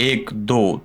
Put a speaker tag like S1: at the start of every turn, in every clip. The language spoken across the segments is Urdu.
S1: 1 2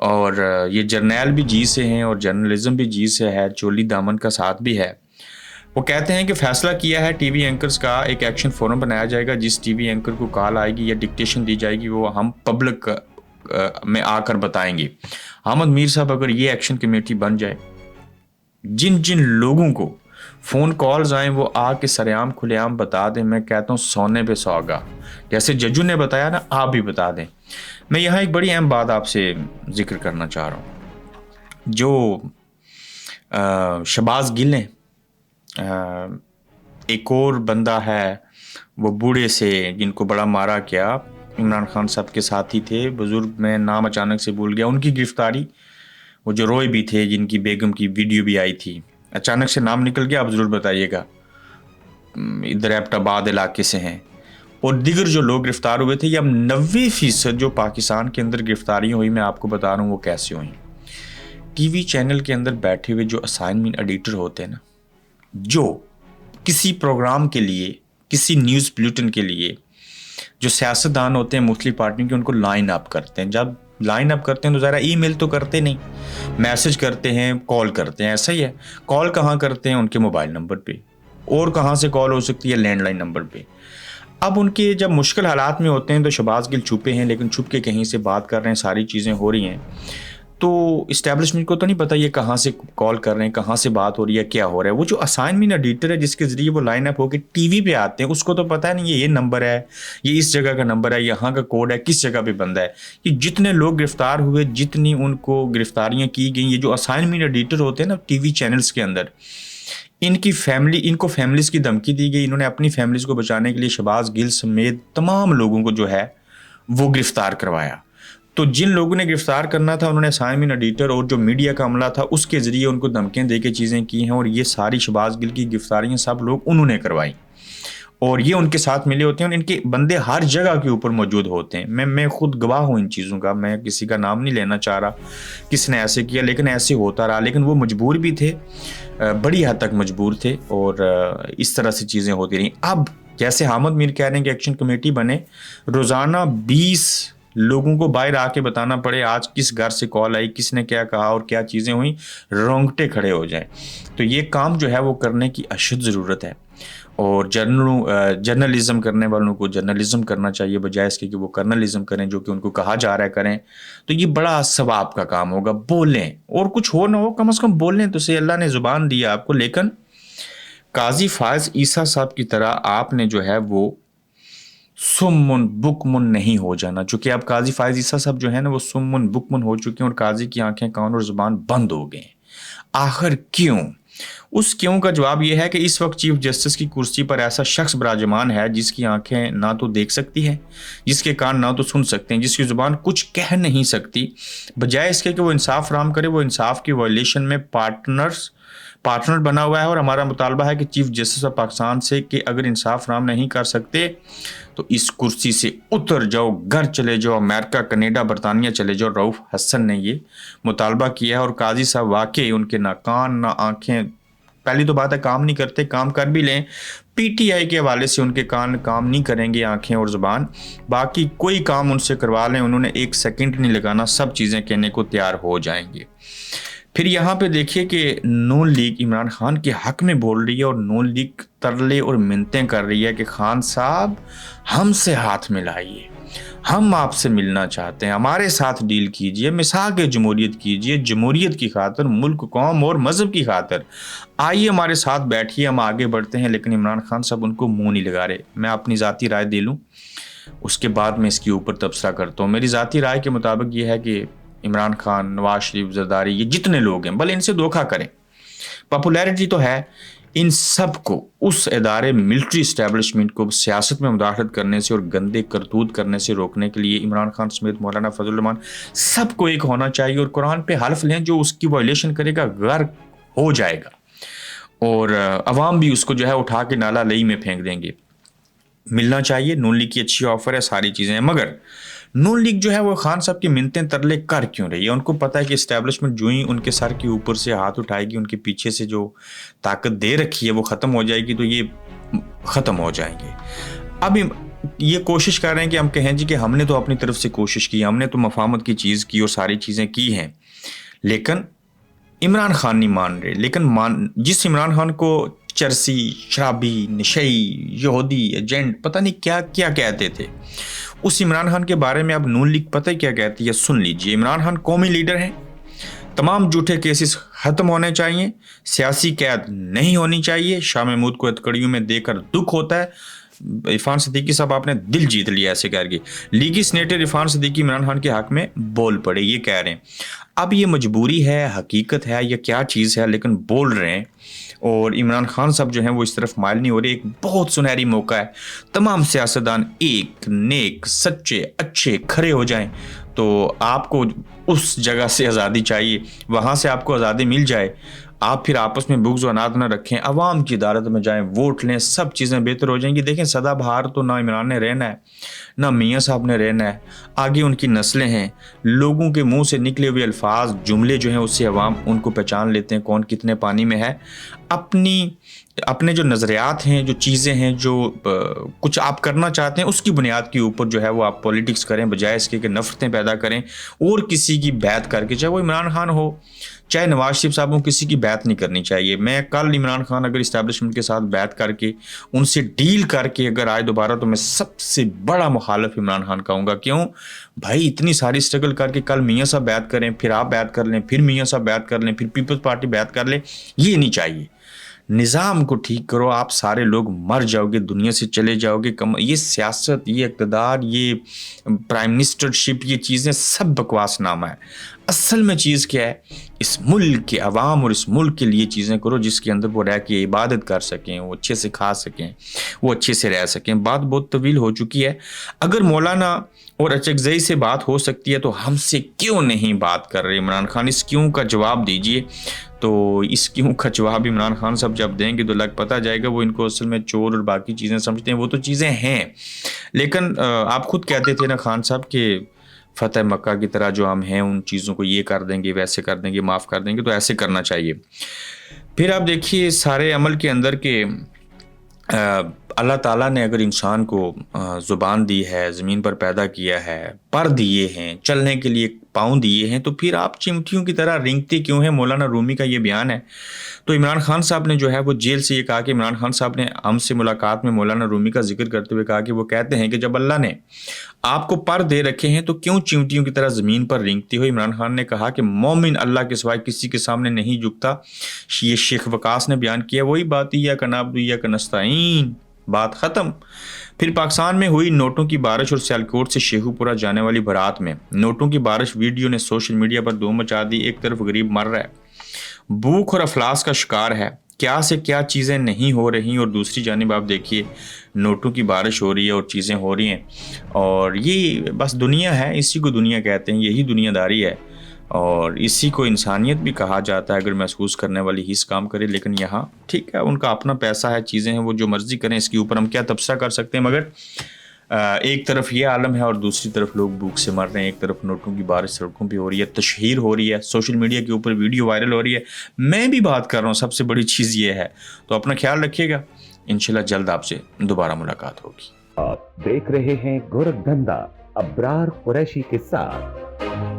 S1: اور یہ جرنیل بھی جی سے ہیں اور جرنلزم بھی جی سے ہے، چولی دامن کا ساتھ بھی ہے۔ وہ کہتے ہیں کہ فیصلہ کیا ہے ٹی وی اینکرز کا ایک ایکشن فورم بنایا جائے گا، جس ٹی وی اینکر کو کال آئے گی یا ڈکٹیشن دی جائے گی وہ ہم پبلک میں آ کر بتائیں گے۔ احمد میر صاحب اگر یہ ایکشن کمیٹی بن جائے، جن جن لوگوں کو فون کالز آئیں وہ آ کے سر عام کھلے عام بتا دیں، میں کہتا ہوں سونے پہ سوگا، جیسے ججو نے بتایا نا آپ بھی بتا دیں۔ میں یہاں ایک بڑی اہم بات آپ سے ذکر کرنا چاہ رہا ہوں، جو شہباز گل ہیں، ایک اور بندہ ہے وہ بوڑھے سے جن کو بڑا مارا کیا، عمران خان صاحب کے ساتھی تھے، بزرگ میں نام اچانک سے بھول گیا، ان کی گرفتاری، وہ جو روئے بھی تھے جن کی بیگم کی ویڈیو بھی آئی تھی، اچانک سے نام نکل گیا، آپ ضرور بتائیے گا، ادھر ایبٹ آباد علاقے سے ہیں۔ اور دیگر جو لوگ گرفتار ہوئے تھے، یہ اب 90% جو پاکستان کے اندر گرفتاریاں ہوئی، میں آپ کو بتا رہا ہوں وہ کیسے ہوئیں۔ ٹی وی چینل کے اندر بیٹھے ہوئے جو اسائنمنٹ ایڈیٹر ہوتے ہیں نا، جو کسی پروگرام کے لیے، کسی نیوز بلیٹن کے لیے جو سیاستدان ہوتے ہیں مختلف پارٹیوں کے، ان کو لائن اپ کرتے ہیں۔ جب لائن اپ کرتے ہیں تو ذرا ای میل تو کرتے نہیں، میسج کرتے ہیں، کال کرتے ہیں، ایسا ہی ہے۔ کال کہاں کرتے ہیں؟ ان کے موبائل نمبر پہ، اور کہاں سے کال ہو سکتی ہے؟ لینڈ لائن نمبر پہ۔ اب ان کے جب مشکل حالات میں ہوتے ہیں تو شہباز گل چھپے ہیں، لیکن چھپ کے کہیں سے بات کر رہے ہیں، ساری چیزیں ہو رہی ہیں، تو اسٹیبلشمنٹ کو تو نہیں پتہ یہ کہاں سے کال کر رہے ہیں، کہاں سے بات ہو رہی ہے، کیا ہو رہا ہے۔ وہ جو اسائنمنٹ ایڈیٹر ہے جس کے ذریعے وہ لائن اپ ہو کے ٹی وی پہ آتے ہیں، اس کو تو پتہ نہیں یہ نمبر ہے، یہ اس جگہ کا نمبر ہے، یہاں کا کوڈ ہے، کس جگہ پہ بندہ ہے۔ یہ جتنے لوگ گرفتار ہوئے، جتنی ان کو گرفتاریاں کی گئیں، یہ جو اسائنمنٹ ایڈیٹر ہوتے ہیں نا ٹی وی چینلز کے اندر، ان کی فیملی، ان کو فیملیز کی دھمکی دی گئی، انہوں نے اپنی فیملیز کو بچانے کے لیے شہباز گل سمیت تمام لوگوں کو جو ہے وہ گرفتار کروایا۔ تو جن لوگوں نے گرفتار کرنا تھا انہوں نے اسائنمنٹ ایڈیٹر اور جو میڈیا کا عملہ تھا اس کے ذریعے ان کو دھمکیاں دے کے چیزیں کی ہیں، اور یہ ساری شہباز گل کی گرفتاریاں سب لوگ انہوں نے کروائی، اور یہ ان کے ساتھ ملے ہوتے ہیں، اور ان کے بندے ہر جگہ کے اوپر موجود ہوتے ہیں۔ میں خود گواہ ہوں ان چیزوں کا، میں کسی کا نام نہیں لینا چاہ رہا کس نے ایسے کیا، لیکن ایسے ہوتا رہا، لیکن وہ مجبور بھی تھے، بڑی حد تک مجبور تھے، اور اس طرح سے چیزیں ہوتی رہیں۔ اب جیسے حامد میر کہہ رہے ہیں کہ ایکشن کمیٹی بنے، روزانہ 20 لوگوں کو باہر آ کے بتانا پڑے آج کس گھر سے کال آئی، کس نے کیا کہا اور کیا چیزیں ہوئیں، رونگٹے کھڑے ہو جائیں۔ تو یہ کام جو ہے وہ کرنے کی اشد ضرورت ہے، اور جرنلزم کرنے والوں کو جرنلزم کرنا چاہیے بجائے اس کے کہ وہ کرنلزم کریں جو کہ ان کو کہا جا رہا ہے کریں۔ تو یہ بڑا ثواب کا کام ہوگا، بولیں، اور کچھ ہو نہ ہو کم از کم بولیں تو سے اللہ نے زبان دیا آپ کو۔ لیکن قاضی فائز عیسیٰ صاحب کی طرح آپ نے جو ہے وہ سمن بکمن نہیں ہو جانا، چونکہ اب قاضی فائز عیسیٰ صاحب جو ہے نا وہ سمن بکمن ہو چکے ہیں، اور قاضی کی آنکھیں، کان اور زبان بند ہو گئے ہیں۔ آخر کیوں؟ اس کیوں کا جواب یہ ہے کہ اس وقت چیف جسٹس کی کرسی پر ایسا شخص براجمان ہے جس کی آنکھیں نہ تو دیکھ سکتی ہے، جس کے کان نہ تو سن سکتے ہیں، جس کی زبان کچھ کہہ نہیں سکتی، بجائے اس کے کہ وہ انصاف فراہم کرے وہ انصاف کی وائلیشن میں پارٹنر بنا ہوا ہے۔ اور ہمارا مطالبہ ہے کہ چیف جسٹس آف پاکستان سے کہ اگر انصاف فراہم نہیں کر سکتے تو اس کرسی سے اتر جاؤ، گھر چلے جاؤ، امریکہ، کینیڈا، برطانیہ چلے جاؤ۔ رؤف حسن نے یہ مطالبہ کیا ہے، اور قاضی صاحب واقعی ان کے نہ کان نہ آنکھیں، پہلی تو بات ہے کام نہیں کرتے، کام کر بھی لیں پی ٹی آئی کے حوالے سے ان کے کان کام نہیں کریں گے، آنکھیں اور زبان، باقی کوئی کام ان سے کروا لیں، انہوں نے ایک سیکنڈ نہیں لگانا، سب چیزیں کہنے کو تیار ہو جائیں گے۔ پھر یہاں پہ دیکھیے کہ نون لیگ عمران خان کے حق میں بول رہی ہے، اور نون لیگ ترلے اور منتیں کر رہی ہے کہ خان صاحب ہم سے ہاتھ ملائیے، ہم آپ سے ملنا چاہتے ہیں، ہمارے ساتھ ڈیل کیجئے، مساق جمہوریت کیجئے، جمہوریت کی خاطر، ملک، قوم اور مذہب کی خاطر آئیے ہمارے ساتھ بیٹھیے، ہم آگے بڑھتے ہیں۔ لیکن عمران خان صاحب ان کو منہ نہیں لگا رہے۔ میں اپنی ذاتی رائے دے لوں، اس کے بعد میں اس کے اوپر تبصرہ کرتا ہوں۔ میری ذاتی رائے کے مطابق یہ ہے کہ عمران خان، نواز شریف، زرداری، یہ جتنے لوگ ہیں بھلے ان سے دھوکہ کریں، پاپولیرٹی تو ہے، ان سب کو اس ادارے ملٹری اسٹیبلشمنٹ کو سیاست میں مداخلت کرنے سے اور گندے کرتوت کرنے سے روکنے کے لیے عمران خان سمیت مولانا فضل الرحمان سب کو ایک ہونا چاہیے، اور قرآن پہ حلف لیں جو اس کی وائلیشن کرے گا غرق ہو جائے گا، اور عوام بھی اس کو جو ہے اٹھا کے نالا لئی میں پھینک دیں گے۔ ملنا چاہیے، نون لیگ کی اچھی آفر ہے، ساری چیزیں ہیں، مگر نون لیگ جو ہے وہ خان صاحب کی منتیں ترلے کر کیوں رہی ہے؟ ان کو پتہ ہے کہ اسٹیبلشمنٹ جو ہی ان کے سر کے اوپر سے ہاتھ اٹھائے گی، ان کے پیچھے سے جو طاقت دے رکھی ہے وہ ختم ہو جائے گی، تو یہ ختم ہو جائیں گے۔ اب یہ کوشش کر رہے ہیں کہ ہم کہیں جی کہ ہم نے تو اپنی طرف سے کوشش کی, ہم نے تو مفاہمت کی چیز کی اور ساری چیزیں کی ہیں, لیکن عمران خان نہیں مان رہے. لیکن جس عمران خان کو چرسی, شرابی, نشئی, یہودی, ایجنٹ, پتہ نہیں کیا کیا کہتے تھے, اس عمران خان کے بارے میں اب نون لیگ پتہ کیا کہتی ہے, سن لیجئے. عمران خان قومی لیڈر ہیں, تمام جھوٹے کیسز ختم ہونے چاہیے, سیاسی قید نہیں ہونی چاہیے. شاہ محمود کو ہتکڑیوں میں دے کر دکھ ہوتا ہے. عرفان صدیقی صاحب آپ نے دل جیت لیا ایسے کر کے. لیگی سینیٹر عرفان صدیقی عمران خان کے حق میں بول پڑے, یہ کہہ رہے ہیں. اب یہ مجبوری ہے, حقیقت ہے, یا کیا چیز ہے, لیکن بول رہے ہیں. اور عمران خان صاحب جو ہیں وہ اس طرف مائل نہیں ہو رہے. ایک بہت سنہری موقع ہے, تمام سیاستدان ایک نیک, سچے, اچھے, کھڑے ہو جائیں. تو آپ کو اس جگہ سے آزادی چاہیے, وہاں سے آپ کو آزادی مل جائے, آپ پھر آپس میں بغض و عناد نہ رکھیں, عوام کی عدالت میں جائیں, ووٹ لیں, سب چیزیں بہتر ہو جائیں گی. دیکھیں سدا بہار تو نہ عمران نے رہنا ہے, نہ میاں صاحب نے رہنا ہے, آگے ان کی نسلیں ہیں. لوگوں کے منہ سے نکلے ہوئے الفاظ, جملے جو ہیں اس سے عوام ان کو پہچان لیتے ہیں کون کتنے پانی میں ہے. اپنے جو نظریات ہیں, جو چیزیں ہیں, جو کچھ آپ کرنا چاہتے ہیں, اس کی بنیاد کے اوپر جو ہے وہ آپ پولیٹکس کریں, بجائے اس کے کہ نفرتیں پیدا کریں اور کسی کی بیعت کر کے, چاہے وہ عمران خان ہو چاہے نواز شریف صاحب ہوں, کسی کی بیعت نہیں کرنی چاہیے. میں کل عمران خان اگر اسٹیبلشمنٹ کے ساتھ بیعت کر کے ان سے ڈیل کر کے اگر آئے دوبارہ, تو میں سب سے بڑا مخالف عمران خان کہوں گا. کیوں بھائی, اتنی ساری اسٹرگل کر کے کل میاں صاحب بیعت کریں, پھر آپ بیعت کر لیں, پھر میاں صاحب بیعت کر لیں, پھر پیپلز پارٹی بیعت کر لیں, یہ نہیں چاہیے. نظام کو ٹھیک کرو, آپ سارے لوگ مر جاؤ گے, دنیا سے چلے جاؤ گے. یہ سیاست, یہ اقتدار, یہ پرائم منسٹرشپ, یہ چیزیں سب بکواس نامہ ہے. اصل میں چیز کیا ہے, اس ملک کے عوام اور اس ملک کے لیے چیزیں کرو جس کے اندر وہ رہ کے عبادت کر سکیں, وہ اچھے سے کھا سکیں, وہ اچھے سے رہ سکیں. بات بہت طویل ہو چکی ہے. اگر مولانا اور اچکزئی سے بات ہو سکتی ہے تو ہم سے کیوں نہیں بات کر رہے عمران خان؟ اس کیوں کا جواب دیجئے. تو اس کیوں کا جواب عمران خان صاحب جب دیں گے تو لگ پتہ جائے گا وہ ان کو اصل میں چور اور باقی چیزیں سمجھتے ہیں. وہ تو چیزیں ہیں, لیکن آپ خود کہتے تھے نا خان صاحب کہ فتح مکہ کی طرح جو ہم ہیں ان چیزوں کو یہ کر دیں گے, ویسے کر دیں گے, معاف کر دیں گے. تو ایسے کرنا چاہیے. پھر آپ دیکھیے سارے عمل کے اندر کہ اللہ تعالیٰ نے اگر انسان کو زبان دی ہے, زمین پر پیدا کیا ہے, پر دیے ہیں, چلنے کے لیے پاؤں دیے ہیں, تو پھر آپ چمٹیوں کی طرح رینگتے کیوں ہیں؟ مولانا رومی کا یہ بیان ہے. تو عمران خان صاحب نے جو ہے وہ جیل سے یہ کہا کہ عمران خان صاحب نے ہم سے ملاقات میں مولانا رومی کا ذکر کرتے ہوئے کہا کہ وہ کہتے ہیں کہ جب اللہ نے آپ کو پر دے رکھے ہیں تو کیوں چمٹیوں کی طرح زمین پر رینگتے ہو؟ عمران خان نے کہا کہ مومن اللہ کے سوائے کسی کے سامنے نہیں جھکتا. یہ شیخ وقاص نے بیان کیا. وہی بات یا کا نعبد یا کا نستعین, بات ختم. پھر پاکستان میں ہوئی نوٹوں کی بارش اور سیالکوٹ سے شیخو پورہ جانے والی بارات میں نوٹوں کی بارش ویڈیو نے سوشل میڈیا پر دھوم مچا دی. ایک طرف غریب مر رہا ہے, بھوک اور افلاس کا شکار ہے, کیا سے کیا چیزیں نہیں ہو رہی, اور دوسری جانب آپ دیکھیے نوٹوں کی بارش ہو رہی ہے اور چیزیں ہو رہی ہیں. اور یہ بس دنیا ہے, اسی کو دنیا کہتے ہیں, یہی دنیا داری ہے, اور اسی کو انسانیت بھی کہا جاتا ہے اگر محسوس کرنے والی ہی اس کام کرے. لیکن یہاں ٹھیک ہے, ان کا اپنا پیسہ ہے, چیزیں ہیں, وہ جو مرضی کریں, اس کے اوپر ہم کیا تبصرہ کر سکتے ہیں. مگر ایک طرف یہ عالم ہے اور دوسری طرف لوگ بھوک سے مر رہے ہیں. ایک طرف نوٹوں کی بارش سڑکوں پہ ہو رہی ہے, تشہیر ہو رہی ہے, سوشل میڈیا کے اوپر ویڈیو وائرل ہو رہی ہے, میں بھی بات کر رہا ہوں. سب سے بڑی چیز یہ ہے. تو اپنا خیال رکھیے گا, انشاءاللہ جلد آپ سے دوبارہ ملاقات ہوگی.
S2: آپ دیکھ رہے ہیں گورکھ دھندا ابرار قریشی کے ساتھ.